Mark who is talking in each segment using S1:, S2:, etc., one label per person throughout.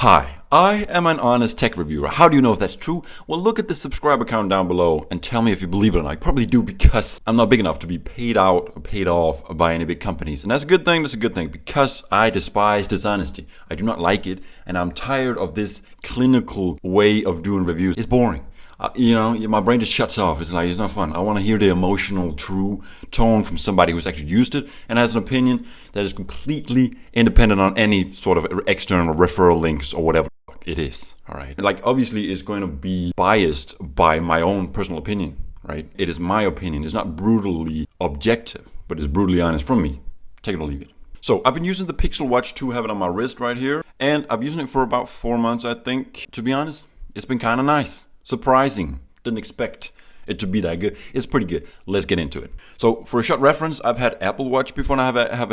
S1: Hi, I am an honest tech reviewer. How do you know if that's true? Well, look at the subscriber count down below and tell me if you believe it or not. I probably do because I'm not big enough to be paid out or paid off by any big companies. And that's a good thing, because I despise dishonesty. I do not like it, and I'm tired of this clinical way of doing reviews. It's boring. My brain just shuts off. It's like, it's not fun. I want to hear the emotional, true tone from somebody who's actually used it and has an opinion that is completely independent on any sort of external referral links or whatever it is. All right. Like, obviously, it's going to be biased by my own personal opinion, right? It is my opinion. It's not brutally objective, but it's brutally honest from me. Take it or leave it. So I've been using the Pixel Watch 2, have it on my wrist right here, and I've been using it for about 4 months, I think. To be honest, it's been kind of nice. Surprising. Didn't expect it to be that good. It's pretty good. Let's get into it. So for a short reference, I've had Apple Watch before, and I've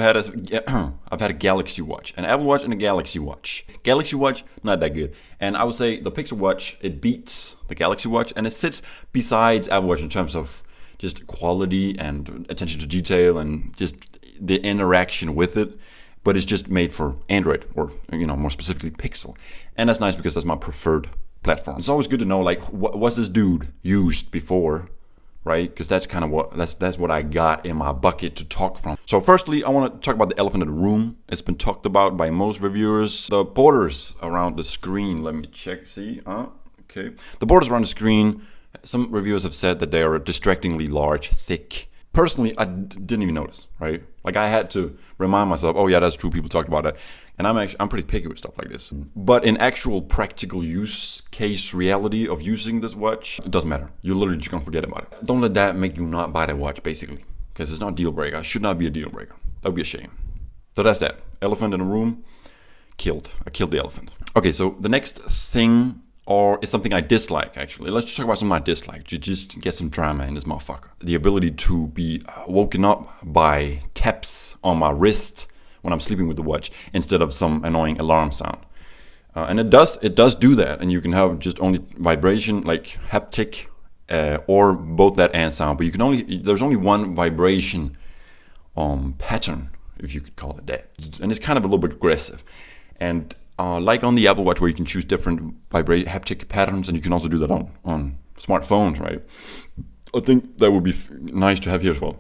S1: had a Galaxy Watch, an Apple Watch and a Galaxy Watch. Galaxy Watch, not that good. And I would say the Pixel Watch, it beats the Galaxy Watch, and it sits besides Apple Watch in terms of just quality and attention to detail and just the interaction with it. But it's just made for Android, or more specifically Pixel. And that's nice because that's my preferred platform. It's always good to know, like, what's this dude used before, right? Because that's kind of that's what I got in my bucket to talk from. So firstly, I want to talk about the elephant in the room. It's been talked about by most reviewers. The borders around the screen. Let me check. See? Okay. The borders around the screen. Some reviewers have said that they are distractingly large, thick. Personally, I didn't even notice, right? Like, I had to remind myself, oh yeah, that's true, people talked about that. And I'm pretty picky with stuff like this. But in actual practical use case reality of using this watch, it doesn't matter. You're literally just gonna forget about it. Don't let that make you not buy the watch, basically. Because it's not a deal breaker. It should not be a deal breaker. That would be a shame. So that's that. Elephant in the room, killed. I killed the elephant. Okay, so the next thing is something I dislike, actually. Let's just talk about something I dislike, to just get some drama in this motherfucker. The ability to be woken up by taps on my wrist when I'm sleeping with the watch instead of some annoying alarm sound. And it does do that, and you can have just only vibration, like haptic, or both that and sound, but there's only one vibration pattern, if you could call it that. And it's kind of a little bit aggressive. And like on the Apple Watch, where you can choose different haptic patterns, and you can also do that on smartphones, right? I think that would be nice to have here as well,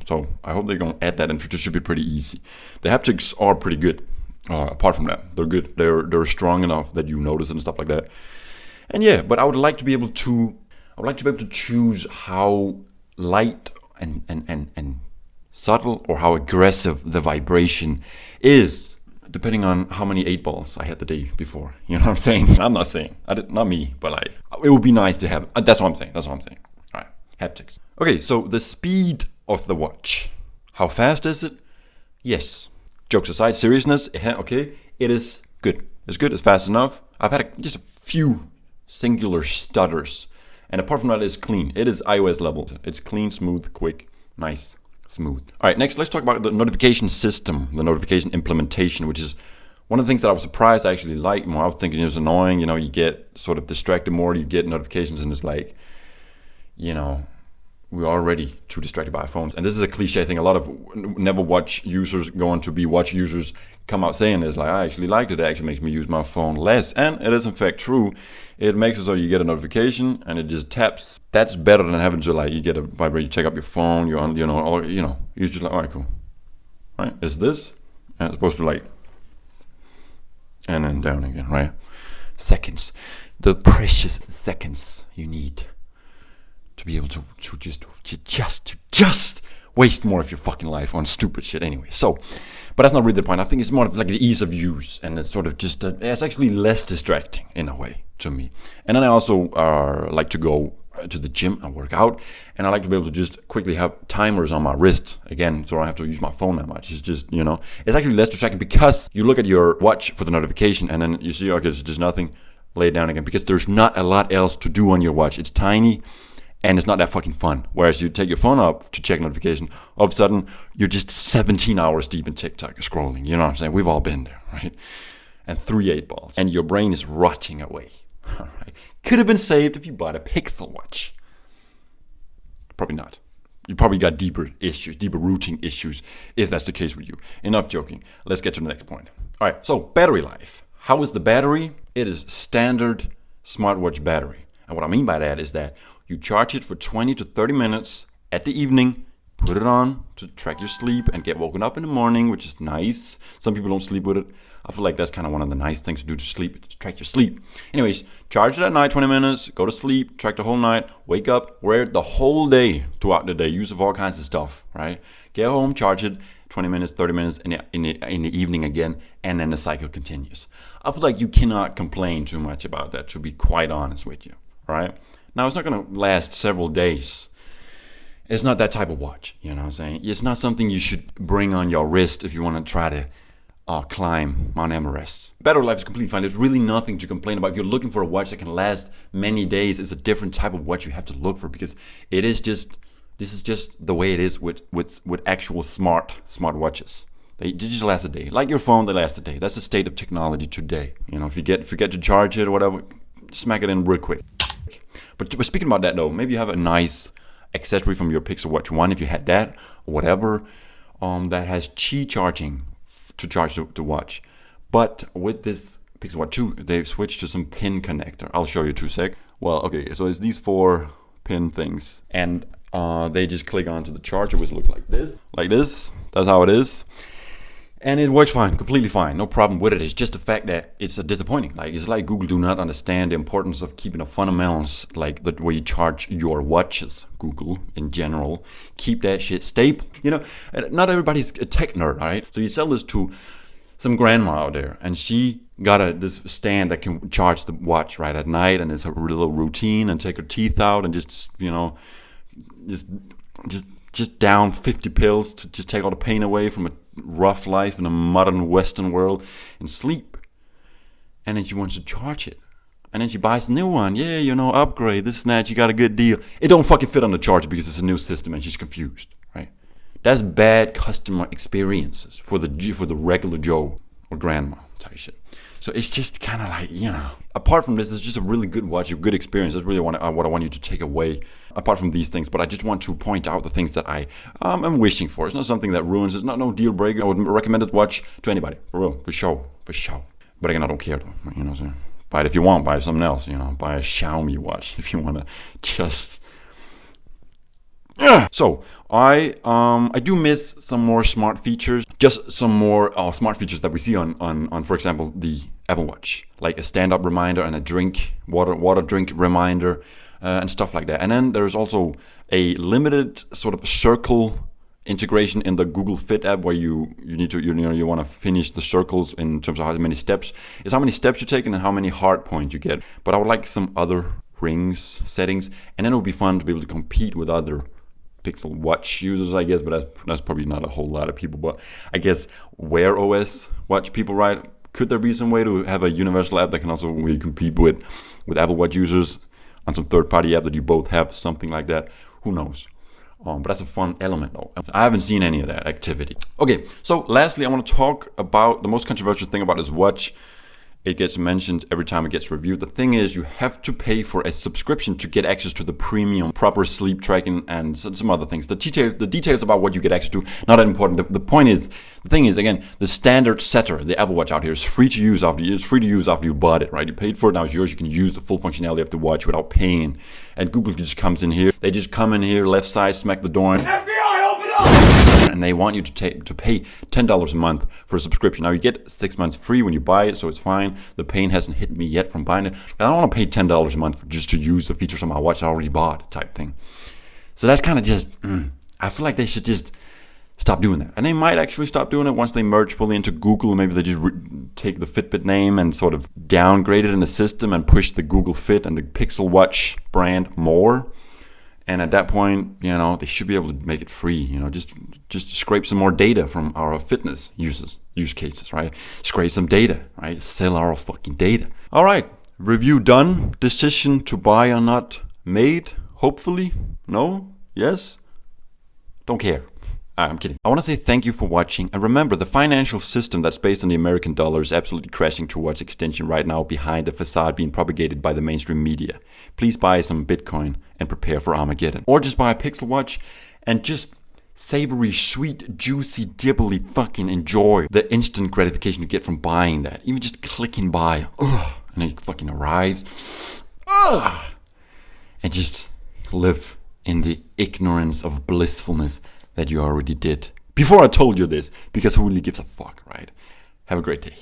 S1: So I hope they're going to add that in future. It should be pretty easy. The haptics are pretty good. Apart from that, they're good. They're strong enough that you notice and stuff like that. And yeah, but I would like to be able to choose how light and subtle or how aggressive the vibration is, depending on how many 8 balls I had the day before. You know what I'm saying? I'm not saying, not me, but it would be nice to have. That's what I'm saying. All right, haptics. Okay, so the speed of the watch. How fast is it? Yes. Jokes aside, seriousness, okay, it is good. It's good, it's fast enough. I've had just a few singular stutters. And apart from that, it's clean. It is iOS level. It's clean, smooth, quick, nice. Smooth. All right, next let's talk about the notification system, the notification implementation, which is one of the things that I was surprised I actually liked more. I was thinking it was annoying, you get sort of distracted more, you get notifications, and it's like, we're already too distracted by our phones. And this is a cliche thing. A lot of never watch users going to be watch users come out saying this, like, I actually liked it. It actually makes me use my phone less. And it is in fact true. It makes it so you get a notification and it just taps. That's better than having to, you get a vibration, you check up your phone, you're on, you're just like, all right, cool. Right, it's this, and it's supposed to and then down again, right? Seconds. The precious seconds you need to be able to just waste more of your fucking life on stupid shit anyway. So, but that's not really the point. I think it's more like the ease of use, and it's sort of just, it's actually less distracting in a way to me. And then I also like to go to the gym and work out, and I like to be able to just quickly have timers on my wrist again, so I don't have to use my phone that much. It's just, it's actually less distracting because you look at your watch for the notification, and then you see, okay, there's just nothing, lay it down again, because there's not a lot else to do on your watch. It's tiny, and it's not that fucking fun. Whereas you take your phone up to check notification, all of a sudden, you're just 17 hours deep in TikTok scrolling. You know what I'm saying? We've all been there, right? And 3 8 balls. And your brain is rotting away. All right. Could have been saved if you bought a Pixel Watch. Probably not. You probably got deeper rooting issues, if that's the case with you. Enough joking. Let's get to the next point. All right, so battery life. How is the battery? It is standard smartwatch battery. And what I mean by that is that you charge it for 20 to 30 minutes at the evening, put it on to track your sleep and get woken up in the morning, which is nice. Some people don't sleep with it. I feel like that's kind of one of the nice things to do to sleep, to track your sleep. Anyways, charge it at night, 20 minutes, go to sleep, track the whole night, wake up, wear it the whole day throughout the day, use it for all kinds of stuff, right? Get home, charge it, 20 minutes, 30 minutes in the evening again, and then the cycle continues. I feel like you cannot complain too much about that, to be quite honest with you, right? Now, it's not going to last several days. It's not that type of watch, you know what I'm saying? It's not something you should bring on your wrist if you want to try to climb Mount Everest. Battery life is completely fine. There's really nothing to complain about. If you're looking for a watch that can last many days, it's a different type of watch you have to look for, because this is just the way it is with actual smart watches. They just last a day. Like your phone, they last a day. That's the state of technology today. You know, if you get to charge it or whatever, smack it in real quick. But speaking about that though, maybe you have a nice accessory from your Pixel Watch 1, if you had that or whatever, that has Qi charging to charge the watch. But with this Pixel Watch 2, they've switched to some pin connector. I'll show you 2 sec. Well, okay, so it's these 4 pin things, and they just click onto the charger, which looks like this. That's how it is. And it works fine, completely fine, no problem with it. It's just the fact that it's disappointing. Like, it's like Google do not understand the importance of keeping the fundamentals, like the way you charge your watches. Google in general, keep that shit stable. You know, not everybody's a tech nerd, right? So you sell this to some grandma out there, and she got this stand that can charge the watch right at night, and it's her little routine, and take her teeth out and just, you know, just down 50 pills to just take all the pain away from a rough life in a modern Western world and sleep. And then she wants to charge it. And then she buys a new one. Yeah, you know, upgrade, this and that, you got a good deal. It don't fucking fit on the charger because it's a new system, and she's confused, right? That's bad customer experiences for the regular Joe or grandma type shit. So it's just kind of like, you know, apart from this, it's just a really good watch, a good experience. That's really what I want you to take away, apart from these things. But I just want to point out the things that I am wishing for. It's not something that ruins. It's not no deal breaker. I would recommend this watch to anybody, for real, for sure. But again, I don't care though. You know what I'm saying? Buy it if you want. Buy something else. You know, buy a Xiaomi watch if you want to just. Yeah. So I do miss some more smart features, just some more smart features that we see on for example the Apple Watch, like a stand-up reminder and a water drink reminder and stuff like that. And then there's also a limited sort of circle integration in the Google Fit app, where you want to finish the circles in terms of how many steps. It's how many steps you take and how many heart points you get. But I would like some other rings settings, and then it would be fun to be able to compete with other Pixel Watch users, I guess, but that's probably not a whole lot of people. But I guess Wear OS watch people, right? Could there be some way to have a universal app that can also really compete with Apple Watch users on some third-party app that you both have, something like that? Who knows? But that's a fun element though. I haven't seen any of that activity. Okay, so lastly, I want to talk about the most controversial thing about this watch. It gets mentioned every time it gets reviewed. The thing is, you have to pay for a subscription to get access to the premium, proper sleep tracking, and some other things. The details about what you get access to, not that important. The point is, the thing is, again, the standard setter, the Apple Watch out here, is free to use after you bought it, right? You paid for it, now it's yours. You can use the full functionality of the watch without paying. And Google just comes in here. They just come in here, left side, smack the door, and FBI, open up! And they want you to pay $10 a month for a subscription. Now you get 6 months free when you buy it, so it's fine. The pain hasn't hit me yet from buying it. I don't want to pay $10 a month just to use the features on my watch I already bought, type thing. So that's kind of just, I feel like they should just stop doing that. And they might actually stop doing it once they merge fully into Google. Maybe they just take the Fitbit name and sort of downgrade it in the system and push the Google Fit and the Pixel Watch brand more. And at that point, you know, they should be able to make it free, you know, just scrape some more data from our fitness use cases, right? Scrape some data, right? Sell our fucking data. All right, review done. Decision to buy or not made, hopefully. No? Yes? Don't care. I'm kidding. I want to say thank you for watching, and remember, the financial system that's based on the American dollar is absolutely crashing towards extinction right now behind the facade being propagated by the mainstream media. Please buy some Bitcoin and prepare for Armageddon. Or just buy a Pixel Watch and just savory, sweet, juicy, dibbly fucking enjoy the instant gratification you get from buying that. Even just clicking buy. And it fucking arrives. And just live in the ignorance of blissfulness that you already did. Before I told you this, because who really gives a fuck, right? Have a great day.